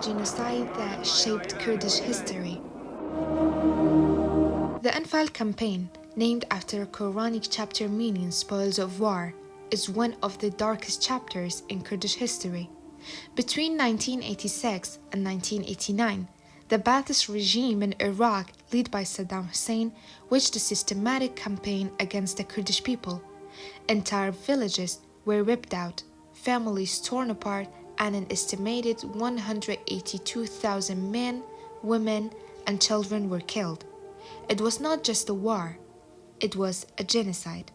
genocide that shaped Kurdish history. The Anfal campaign, named after a Quranic chapter meaning spoils of war, is one of the darkest chapters in Kurdish history. Between 1986 and 1989, the Ba'athist regime in Iraq, led by Saddam Hussein, waged a systematic campaign against the Kurdish people. Entire villages were ripped out, families torn apart, and an estimated 182,000 men, women, and children were killed. It was not just a war, it was a genocide.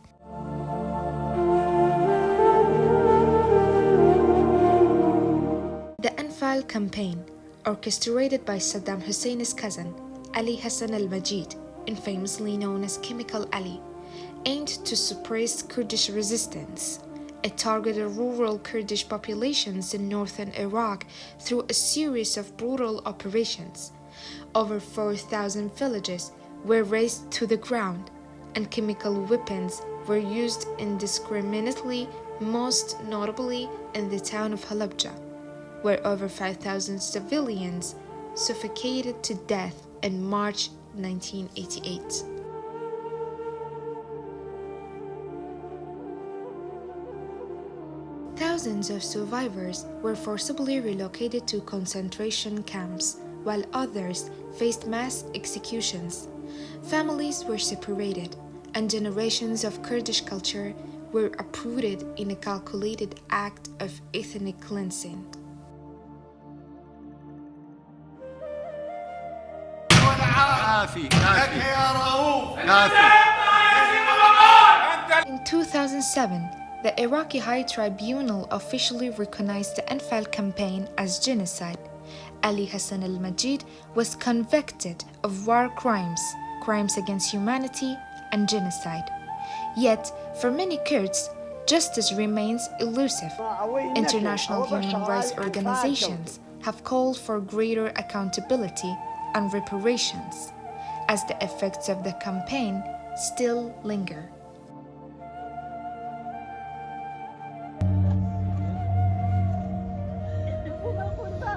The Anfal campaign, orchestrated by Saddam Hussein's cousin, Ali Hassan al-Majid, infamously known as Chemical Ali, aimed to suppress Kurdish resistance. It targeted rural Kurdish populations in northern Iraq through a series of brutal operations. Over 4,000 villages were razed to the ground, and chemical weapons were used indiscriminately, most notably in the town of Halabja, where over 5,000 civilians suffocated to death in March 1988. Thousands of survivors were forcibly relocated to concentration camps, while others faced mass executions. Families were separated, and generations of Kurdish culture were uprooted in a calculated act of ethnic cleansing. In 2007, the Iraqi High Tribunal officially recognized the Anfal campaign as genocide. Ali Hassan al-Majid was convicted of war crimes, crimes against humanity, and genocide. Yet, for many Kurds, justice remains elusive. International human rights organizations have called for greater accountability and reparations, as the effects of the campaign still linger.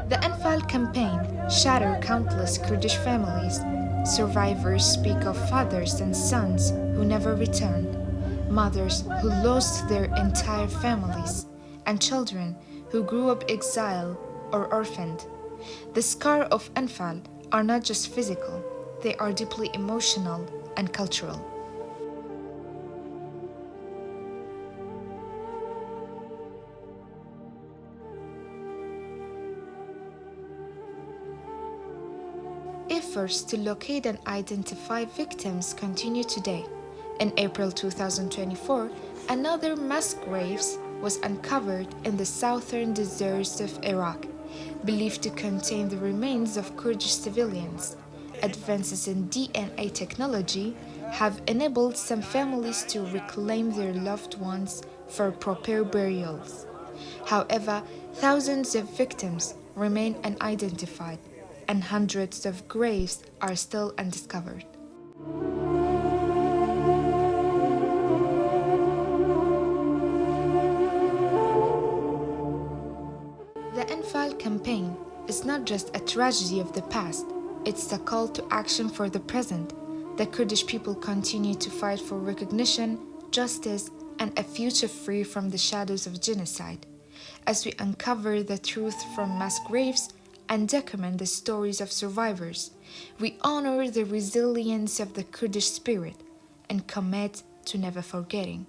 The Anfal campaign shattered countless Kurdish families. Survivors speak of fathers and sons who never returned, mothers who lost their entire families, and children who grew up exiled or orphaned. The scars of Anfal are not just physical, they are deeply emotional and cultural. Efforts to locate and identify victims continue today. In April 2024, another mass grave was uncovered in the southern deserts of Iraq, believed to contain the remains of Kurdish civilians. Advances in DNA technology have enabled some families to reclaim their loved ones for proper burials. However, thousands of victims remain unidentified, and hundreds of graves are still undiscovered. The Anfal campaign is not just a tragedy of the past, it's a call to action for the present. The Kurdish people continue to fight for recognition, justice, and a future free from the shadows of genocide. As we uncover the truth from mass graves and document the stories of survivors, we honor the resilience of the Kurdish spirit and commit to never forgetting.